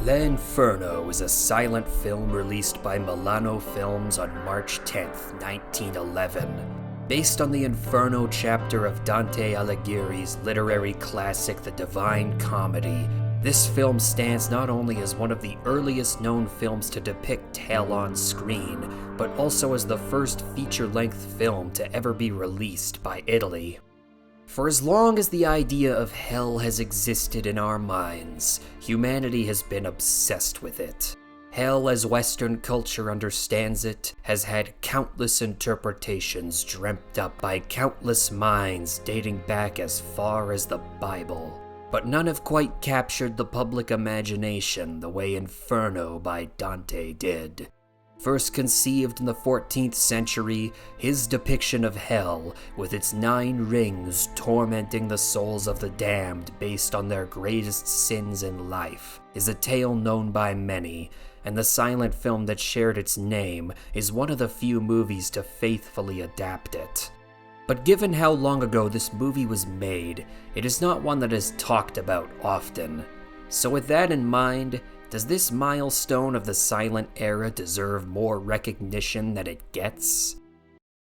L'Inferno is a silent film released by Milano Films on March 10th, 1911. Based on the Inferno chapter of Dante Alighieri's literary classic The Divine Comedy, this film stands not only as one of the earliest known films to depict hell on screen, but also as the first feature-length film to ever be released by Italy. For as long as the idea of hell has existed in our minds, humanity has been obsessed with it. Hell, as Western culture understands it, has had countless interpretations dreamt up by countless minds dating back as far as the Bible. But none have quite captured the public imagination the way Inferno by Dante did. First conceived in the 14th century, his depiction of hell, with its 9 rings tormenting the souls of the damned based on their greatest sins in life, is a tale known by many, and the silent film that shared its name is one of the few movies to faithfully adapt it. But given how long ago this movie was made, it is not one that is talked about often. So with that in mind, does this milestone of the silent era deserve more recognition than it gets?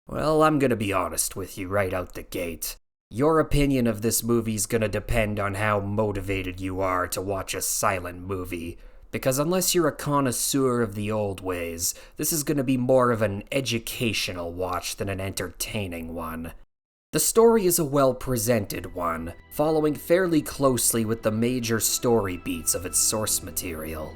Well, I'm gonna be honest with you right out the gate. Your opinion of this movie's gonna depend on how motivated you are to watch a silent movie, because unless you're a connoisseur of the old ways, this is gonna be more of an educational watch than an entertaining one. The story is a well-presented one, following fairly closely with the major story beats of its source material.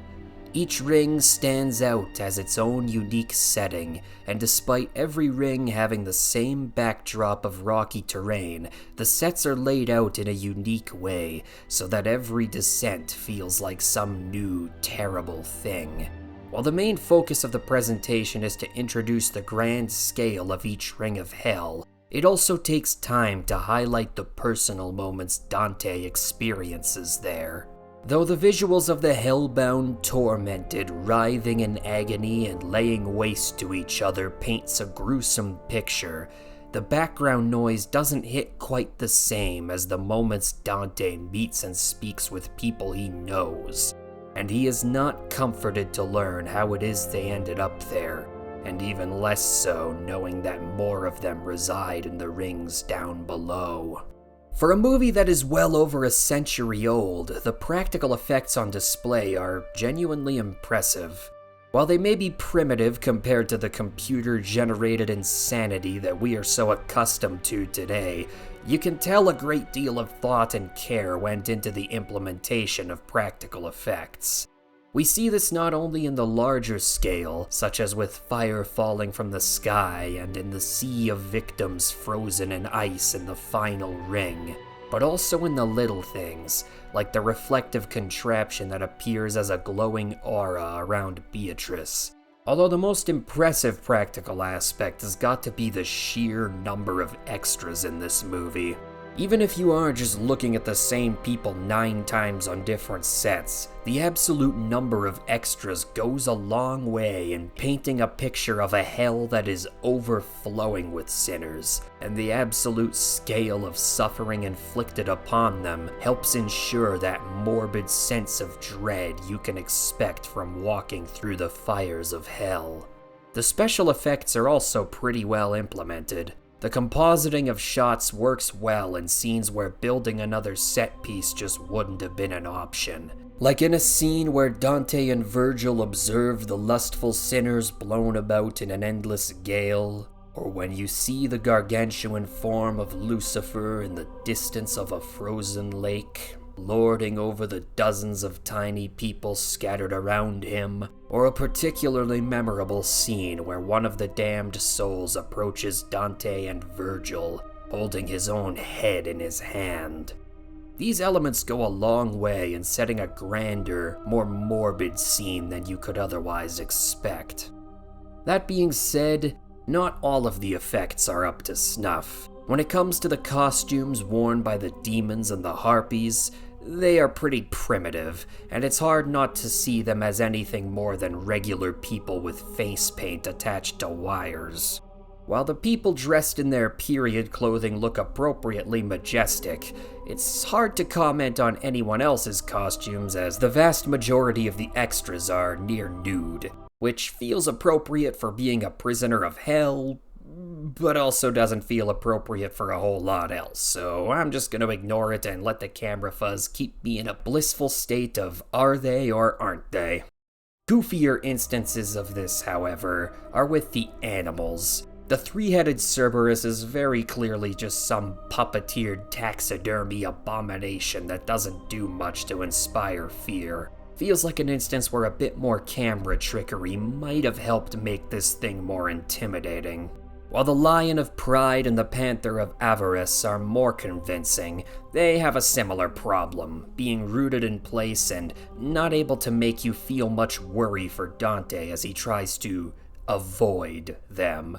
Each ring stands out as its own unique setting, and despite every ring having the same backdrop of rocky terrain, the sets are laid out in a unique way, so that every descent feels like some new, terrible thing. While the main focus of the presentation is to introduce the grand scale of each ring of hell, it also takes time to highlight the personal moments Dante experiences there. Though the visuals of the hellbound, tormented, writhing in agony and laying waste to each other paints a gruesome picture, the background noise doesn't hit quite the same as the moments Dante meets and speaks with people he knows, and he is not comforted to learn how it is they ended up there, and even less so knowing that more of them reside in the rings down below. For a movie that is well over a century old, the practical effects on display are genuinely impressive. While they may be primitive compared to the computer-generated insanity that we are so accustomed to today, you can tell a great deal of thought and care went into the implementation of practical effects. We see this not only in the larger scale, such as with fire falling from the sky and in the sea of victims frozen in ice in the final ring, but also in the little things, like the reflective contraption that appears as a glowing aura around Beatrice. Although the most impressive practical aspect has got to be the sheer number of extras in this movie. Even if you are just looking at the same people 9 times on different sets, the absolute number of extras goes a long way in painting a picture of a hell that is overflowing with sinners, and the absolute scale of suffering inflicted upon them helps ensure that morbid sense of dread you can expect from walking through the fires of hell. The special effects are also pretty well implemented. The compositing of shots works well in scenes where building another set piece just wouldn't have been an option. Like in a scene where Dante and Virgil observe the lustful sinners blown about in an endless gale, or when you see the gargantuan form of Lucifer in the distance of a frozen lake, lording over the dozens of tiny people scattered around him, or a particularly memorable scene where one of the damned souls approaches Dante and Virgil, holding his own head in his hand. These elements go a long way in setting a grander, more morbid scene than you could otherwise expect. That being said, not all of the effects are up to snuff. When it comes to the costumes worn by the demons and the harpies, they are pretty primitive, and it's hard not to see them as anything more than regular people with face paint attached to wires. While the people dressed in their period clothing look appropriately majestic, it's hard to comment on anyone else's costumes as the vast majority of the extras are near nude, which feels appropriate for being a prisoner of hell, but also doesn't feel appropriate for a whole lot else, so I'm just gonna ignore it and let the camera fuzz keep me in a blissful state of are they or aren't they. Goofier instances of this, however, are with the animals. The three-headed Cerberus is very clearly just some puppeteered taxidermy abomination that doesn't do much to inspire fear. Feels like an instance where a bit more camera trickery might have helped make this thing more intimidating. While the Lion of Pride and the Panther of Avarice are more convincing, they have a similar problem, being rooted in place and not able to make you feel much worry for Dante as he tries to avoid them.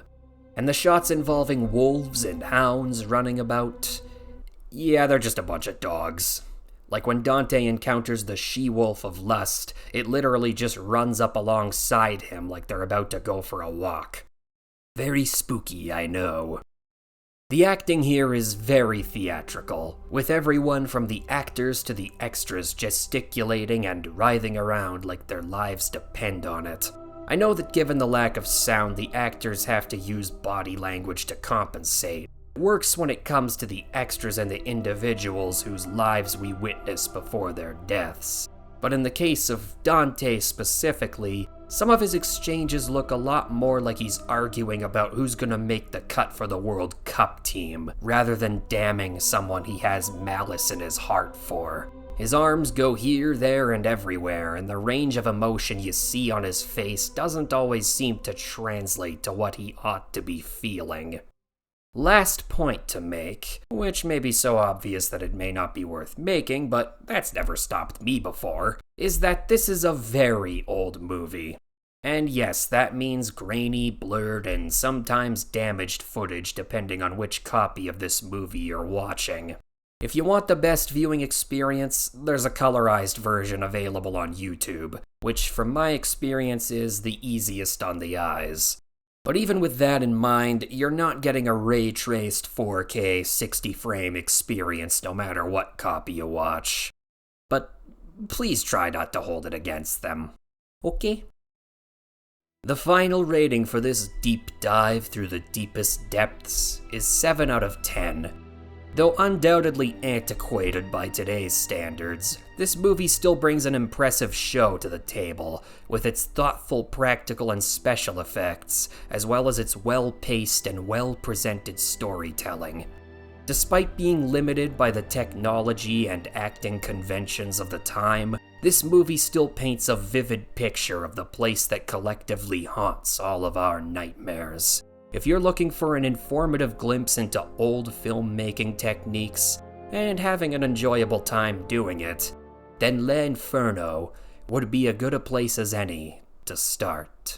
And the shots involving wolves and hounds running about, yeah, they're just a bunch of dogs. Like when Dante encounters the she-wolf of lust, it literally just runs up alongside him like they're about to go for a walk. Very spooky, I know. The acting here is very theatrical, with everyone from the actors to the extras gesticulating and writhing around like their lives depend on it. I know that given the lack of sound, the actors have to use body language to compensate. It works when it comes to the extras and the individuals whose lives we witness before their deaths. But in the case of Dante specifically, some of his exchanges look a lot more like he's arguing about who's gonna make the cut for the World Cup team, rather than damning someone he has malice in his heart for. His arms go here, there, and everywhere, and the range of emotion you see on his face doesn't always seem to translate to what he ought to be feeling. Last point to make, which may be so obvious that it may not be worth making, but that's never stopped me before, is that this is a very old movie. And yes, that means grainy, blurred, and sometimes damaged footage depending on which copy of this movie you're watching. If you want the best viewing experience, there's a colorized version available on YouTube, which from my experience is the easiest on the eyes. But even with that in mind, you're not getting a ray-traced 4K 60-frame experience no matter what copy you watch. But please try not to hold it against them. Okay? The final rating for this deep dive through the deepest depths is 7 out of 10. Though undoubtedly antiquated by today's standards, this movie still brings an impressive show to the table, with its thoughtful practical and special effects, as well as its well-paced and well-presented storytelling. Despite being limited by the technology and acting conventions of the time, this movie still paints a vivid picture of the place that collectively haunts all of our nightmares. If you're looking for an informative glimpse into old filmmaking techniques, and having an enjoyable time doing it, then L'Inferno would be as good a place as any to start.